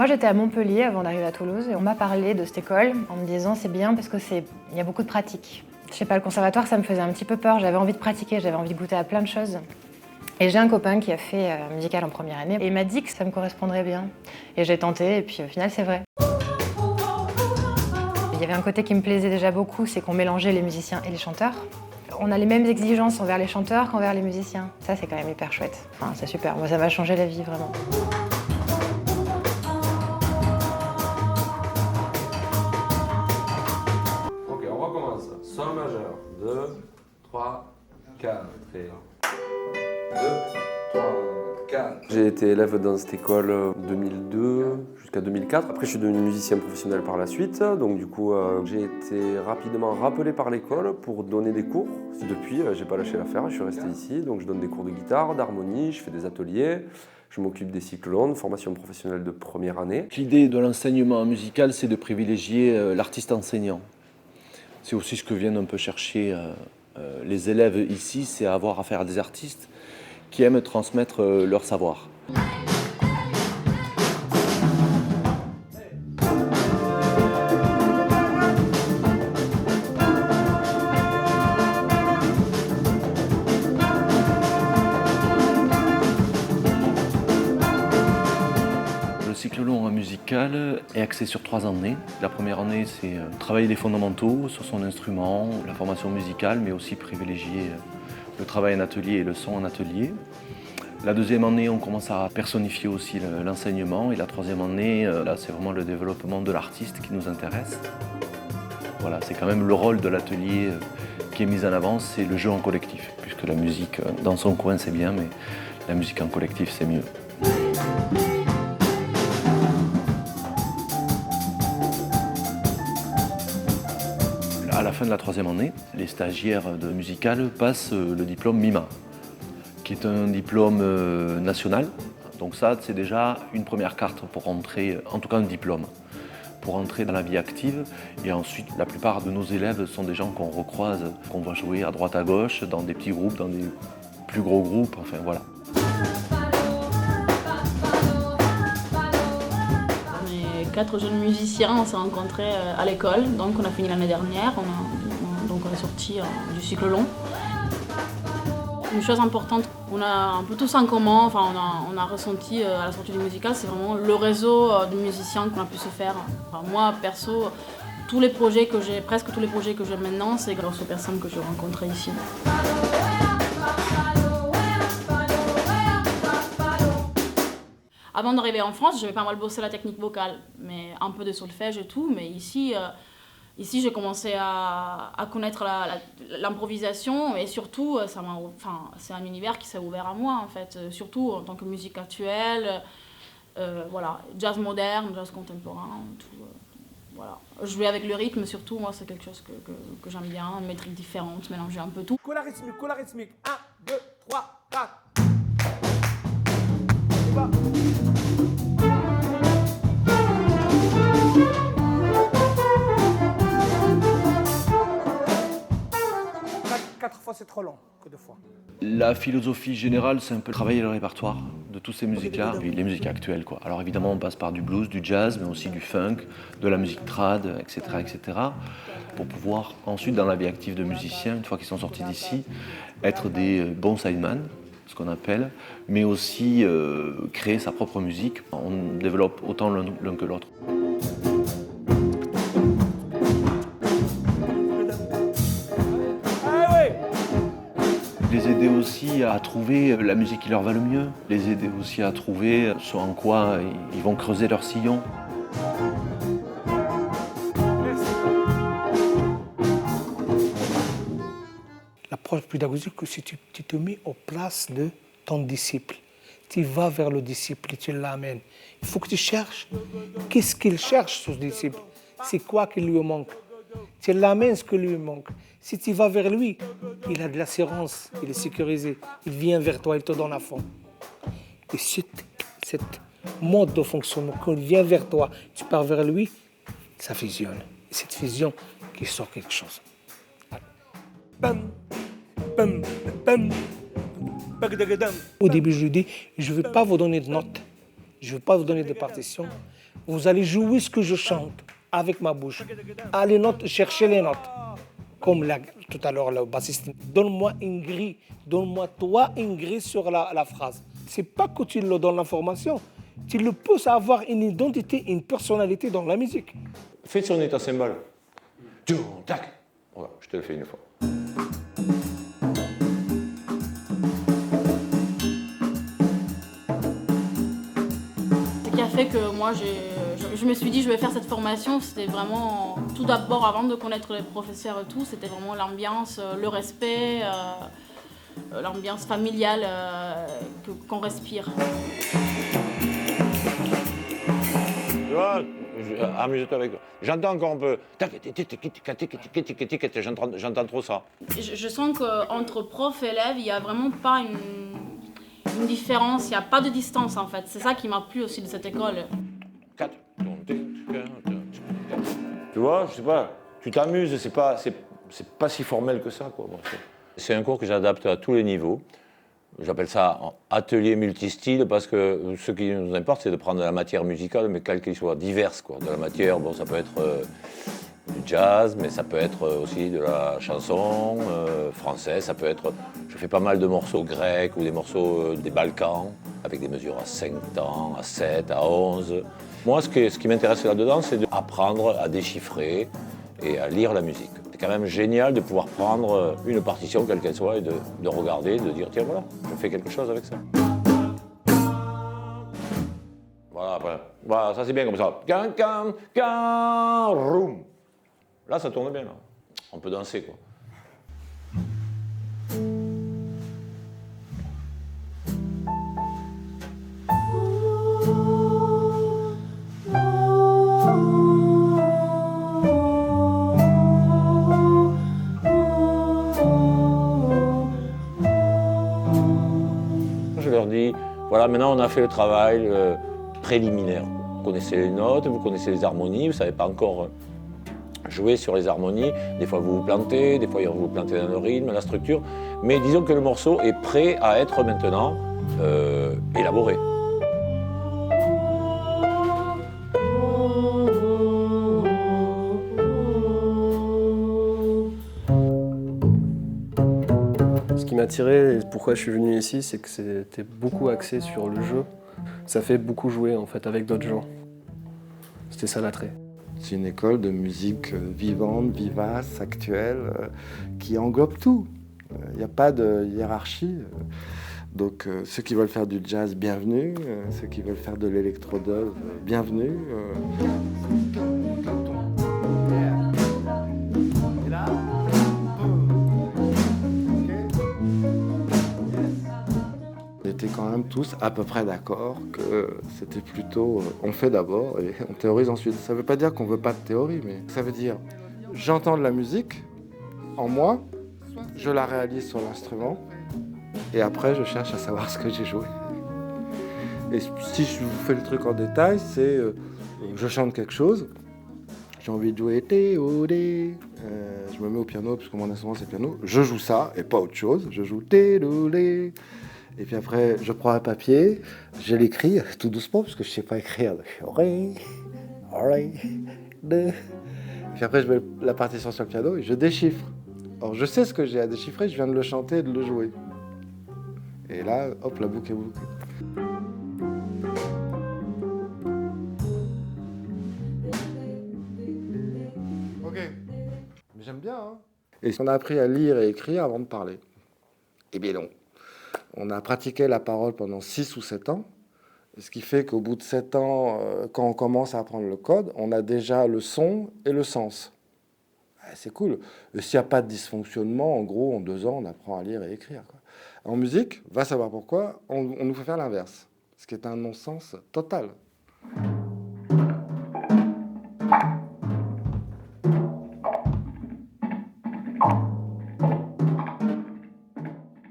Moi, j'étais à Montpellier avant d'arriver à Toulouse et on m'a parlé de cette école en me disant c'est bien parce qu'il y a beaucoup de pratique. Je sais pas, le conservatoire, ça me faisait un petit peu peur. J'avais envie de pratiquer, j'avais envie de goûter à plein de choses. Et j'ai un copain qui a fait musical en première année et il m'a dit que ça me correspondrait bien. Et j'ai tenté et puis au final, c'est vrai. Il y avait un côté qui me plaisait déjà beaucoup, c'est qu'on mélangeait les musiciens et les chanteurs. On a les mêmes exigences envers les chanteurs qu'envers les musiciens. Ça, c'est quand même hyper chouette. Enfin, c'est super. Moi, ça m'a changé la vie, vraiment. Ok, on recommence. Sol majeur. 2, 3, 4. Et 2, 3, 4. J'ai été élève dans cette école 2002 jusqu'à 2004. Après, je suis devenu musicien professionnel par la suite. Donc, du coup, j'ai été rapidement rappelé par l'école pour donner des cours. Depuis, j'ai pas lâché l'affaire. Je suis resté ici. Donc, je donne des cours de guitare, d'harmonie, je fais des ateliers. Je m'occupe des cycles longs, de formation professionnelle de première année. L'idée de l'enseignement musical, c'est de privilégier l'artiste enseignant. C'est aussi ce que viennent un peu chercher les élèves ici, c'est avoir affaire à des artistes qui aiment transmettre leur savoir. Le cycle long musical est axé sur 3 années. La première année, c'est travailler les fondamentaux sur son instrument, la formation musicale, mais aussi privilégier le travail en atelier et le son en atelier. La deuxième année, on commence à personnifier aussi l'enseignement. Et la troisième année, là, c'est vraiment le développement de l'artiste qui nous intéresse. Voilà, c'est quand même le rôle de l'atelier qui est mis en avant, c'est le jeu en collectif. Puisque la musique dans son coin, c'est bien, mais la musique en collectif, c'est mieux. À la fin de la troisième année, les stagiaires de musical passent le diplôme MIMA, qui est un diplôme national. Donc ça, c'est déjà une première carte pour rentrer, en tout cas un diplôme, pour entrer dans la vie active. Et ensuite, la plupart de nos élèves sont des gens qu'on recroise, qu'on va jouer à droite à gauche, dans des petits groupes, dans des plus gros groupes, enfin voilà. On est 4 jeunes musiciens, on s'est rencontrés à l'école, donc on a fini l'année dernière, donc on est sortis du cycle long. Une chose importante, on a un peu tous en commun, enfin on a ressenti à la sortie du musical, c'est vraiment le réseau de musiciens qu'on a pu se faire. Enfin, moi perso, presque tous les projets que j'ai maintenant, c'est grâce aux personnes que j'ai rencontrées ici. Avant d'arriver en France, j'avais pas mal bossé la technique vocale, mais un peu de solfège et tout, mais ici j'ai commencé à connaître l'improvisation et surtout, c'est un univers qui s'est ouvert à moi en fait, surtout en tant que musique actuelle, voilà, jazz moderne, jazz contemporain, tout, voilà. Jouer avec le rythme surtout, moi c'est quelque chose que j'aime bien, une métrique différente, mélanger un peu tout. Cola rythmique, 1, 2, 3, 4. On va. 4 fois c'est trop long que 2 fois. La philosophie générale, c'est un peu travailler le répertoire de toutes ces musiques-là, les musiques actuelles, quoi. Alors évidemment, on passe par du blues, du jazz, mais aussi du funk, de la musique trad, etc., etc., pour pouvoir ensuite, dans la vie active de musiciens, une fois qu'ils sont sortis d'ici, être des bons sideman, ce qu'on appelle, mais aussi créer sa propre musique. On développe autant l'un que l'autre. Les aider aussi à trouver la musique qui leur va le mieux, les aider aussi à trouver ce en quoi ils vont creuser leur sillon. L'approche pédagogique, c'est que tu te mets aux places de ton disciple. Tu vas vers le disciple et tu l'amènes. Il faut que tu cherches. Qu'est-ce qu'il cherche, ce disciple? C'est quoi qui lui manque? Tu l'amènes ce qui lui manque. Si tu vas vers lui, il a de l'assurance, il est sécurisé. Il vient vers toi, il te donne à fond. Et cette mode de fonctionnement, quand il vient vers toi, tu pars vers lui, ça fusionne. Et cette fusion qui sort quelque chose. Bam, bam, bam. Au début, je lui dis, je ne veux pas vous donner de notes, je ne veux pas vous donner de partitions, Vous allez jouer ce que je chante avec ma bouche. À les notes, cherchez les notes. Comme tout à l'heure, le bassiste. Donne-moi une grille. Donne-moi toi une grille sur la phrase. C'est pas que tu le donnes l'information. Tu le pousses à avoir une identité, une personnalité dans la musique. Fais sonner ta cymbale. Tac. Voilà, je te le fais une fois. Ce qui a fait que moi, je me suis dit je vais faire cette formation, c'était vraiment tout d'abord avant de connaître les professeurs et tout, c'était vraiment l'ambiance, le respect, l'ambiance familiale qu'on respire. Tu vois, amuse-toi avec toi. J'entends encore un peu. J'entends trop ça. Je sens qu'entre prof et élève, il n'y a vraiment pas une différence, il n'y a pas de distance en fait. C'est ça qui m'a plu aussi de cette école. Tu vois, je sais pas, tu t'amuses, c'est pas si formel que ça, quoi. Bon, c'est un cours que j'adapte à tous les niveaux. J'appelle ça atelier multistyle parce que ce qui nous importe, c'est de prendre de la matière musicale, mais quelle qu'elle soit, diverse, quoi. De la matière, bon, ça peut être du jazz, mais ça peut être aussi de la chanson française, ça peut être... Je fais pas mal de morceaux grecs ou des morceaux des Balkans, avec des mesures à 5 temps, à 7, à 11. Moi, ce qui m'intéresse là-dedans, c'est d'apprendre à déchiffrer et à lire la musique. C'est quand même génial de pouvoir prendre une partition, quelle qu'elle soit, et de regarder, de dire, tiens, voilà, je fais quelque chose avec ça. Voilà, ça c'est bien comme ça. Roum. Là, ça tourne bien, là. On peut danser, quoi. Je leur dis, voilà, maintenant on a fait le travail préliminaire. Vous connaissez les notes, vous connaissez les harmonies, vous ne savez pas encore jouer sur les harmonies. Des fois vous vous plantez, des fois vous vous plantez dans le rythme, la structure. Mais disons que le morceau est prêt à être maintenant élaboré. Ce qui m'a attiré et pourquoi je suis venu ici, c'est que c'était beaucoup axé sur le jeu. Ça fait beaucoup jouer en fait avec d'autres gens. C'était ça l'attrait. C'est une école de musique vivante, vivace, actuelle, qui englobe tout. Il n'y a pas de hiérarchie. Donc ceux qui veulent faire du jazz, bienvenue. Ceux qui veulent faire de l'électro-dub, bienvenue. On était quand même tous à peu près d'accord que c'était plutôt on fait d'abord et on théorise ensuite. Ça ne veut pas dire qu'on ne veut pas de théorie, mais ça veut dire j'entends de la musique en moi, je la réalise sur l'instrument et après je cherche à savoir ce que j'ai joué. Et si je vous fais le truc en détail, c'est je chante quelque chose, j'ai envie de jouer Théodé, je me mets au piano parce que mon instrument c'est le piano, je joue ça et pas autre chose, je joue Théodé. Et puis après, je prends un papier, je l'écris tout doucement parce que je ne sais pas écrire. Puis après, je mets la partition sur le piano et je déchiffre. Alors, je sais ce que j'ai à déchiffrer, je viens de le chanter et de le jouer. Et là, hop, la boucle est bouclée. Ok. Mais j'aime bien, hein. Et on a appris à lire et écrire avant de parler. Eh bien non. On a pratiqué la parole pendant 6 ou 7 ans, ce qui fait qu'au bout de 7 ans, quand on commence à apprendre le code, on a déjà le son et le sens. C'est cool. Et s'il n'y a pas de dysfonctionnement, en gros, en 2 ans, on apprend à lire et écrire, quoi. En musique, va savoir pourquoi, on nous fait faire l'inverse, ce qui est un non-sens total.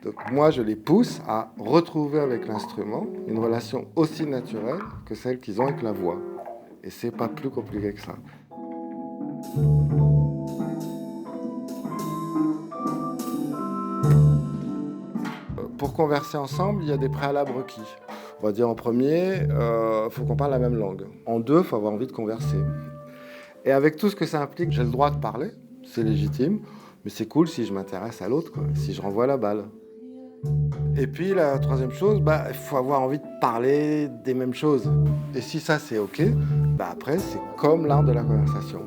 Donc moi, je les pousse à retrouver avec l'instrument une relation aussi naturelle que celle qu'ils ont avec la voix. Et c'est pas plus compliqué que ça. Pour converser ensemble, il y a des préalables requis. On va dire en premier, il faut qu'on parle la même langue. En deux, il faut avoir envie de converser. Et avec tout ce que ça implique, j'ai le droit de parler, c'est légitime, mais c'est cool si je m'intéresse à l'autre, quoi, si je renvoie la balle. Et puis la troisième chose, il faut avoir envie de parler des mêmes choses. Et si ça c'est ok, après c'est comme l'art de la conversation.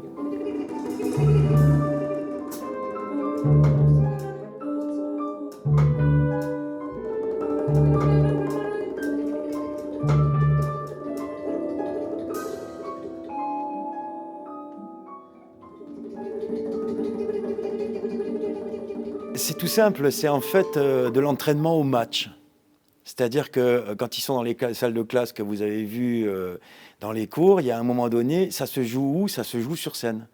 C'est tout simple, c'est en fait de l'entraînement au match. C'est-à-dire que quand ils sont dans les salles de classe que vous avez vues dans les cours, il y a un moment donné, ça se joue où? Ça se joue sur scène.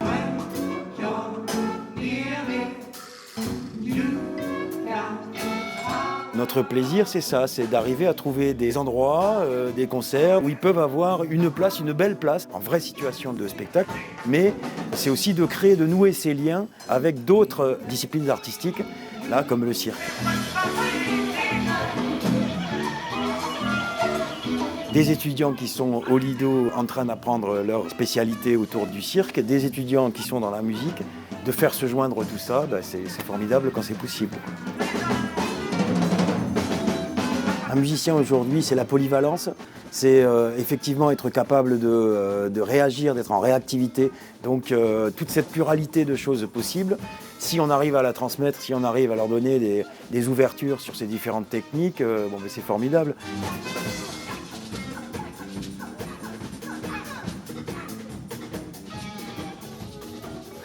Notre plaisir, c'est ça, c'est d'arriver à trouver des endroits, des concerts où ils peuvent avoir une place, une belle place, en vraie situation de spectacle. Mais c'est aussi de créer, de nouer ces liens avec d'autres disciplines artistiques, là, comme le cirque. Des étudiants qui sont au Lido en train d'apprendre leur spécialité autour du cirque, des étudiants qui sont dans la musique, de faire se joindre tout ça, c'est formidable quand c'est possible. Un musicien aujourd'hui, c'est la polyvalence, c'est effectivement être capable de réagir, d'être en réactivité. Donc toute cette pluralité de choses possibles, si on arrive à la transmettre, si on arrive à leur donner des ouvertures sur ces différentes techniques, c'est formidable.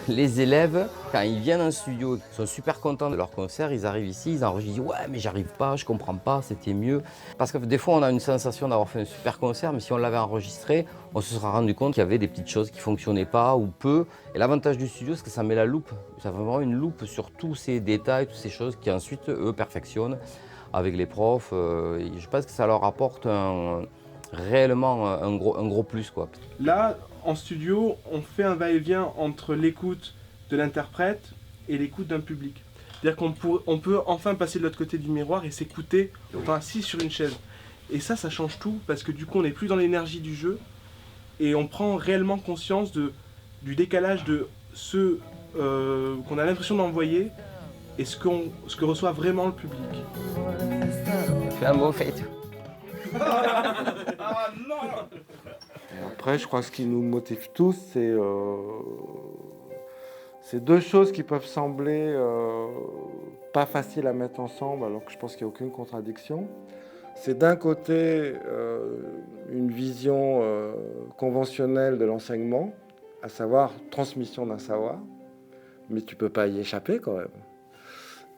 Les élèves, quand ils viennent en studio, ils sont super contents de leur concert, ils arrivent ici, ils enregistrent, ils disent « ouais mais j'arrive pas, je comprends pas, c'était mieux ». Parce que des fois on a une sensation d'avoir fait un super concert, mais si on l'avait enregistré, on se sera rendu compte qu'il y avait des petites choses qui ne fonctionnaient pas ou peu. Et l'avantage du studio, c'est que ça met la loupe, ça fait vraiment une loupe sur tous ces détails, toutes ces choses qui ensuite, eux, perfectionnent avec les profs. Je pense que ça leur apporte réellement un gros plus, quoi. Là, en studio, on fait un va-et-vient entre l'écoute de l'interprète et l'écoute d'un public. C'est-à-dire qu'on peut enfin passer de l'autre côté du miroir et s'écouter assis sur une chaise. Et ça change tout parce que du coup, on n'est plus dans l'énergie du jeu et on prend réellement conscience du décalage de ce qu'on a l'impression d'envoyer et ce que reçoit vraiment le public. Fais un beau fait. Ah non! Après, je crois que ce qui nous motive tous, c'est deux choses qui peuvent sembler pas faciles à mettre ensemble, alors que je pense qu'il n'y a aucune contradiction. C'est d'un côté une vision conventionnelle de l'enseignement, à savoir transmission d'un savoir, mais tu ne peux pas y échapper quand même.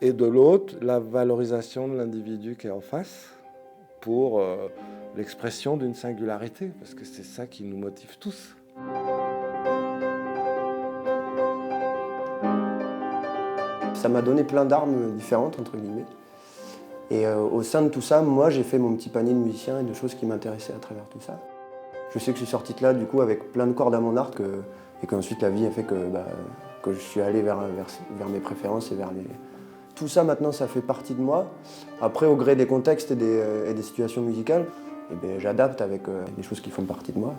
Et de l'autre, la valorisation de l'individu qui est en face pour l'expression d'une singularité, parce que c'est ça qui nous motive tous. Ça m'a donné plein d'armes différentes, entre guillemets. Et au sein de tout ça, moi, j'ai fait mon petit panier de musiciens et de choses qui m'intéressaient à travers tout ça. Je sais que je suis sorti de là, du coup, avec plein de cordes à mon arc, et qu'ensuite la vie a fait que je suis allé vers mes préférences et vers les... Tout ça, maintenant, ça fait partie de moi. Après, au gré des contextes et des situations musicales, j'adapte avec des choses qui font partie de moi.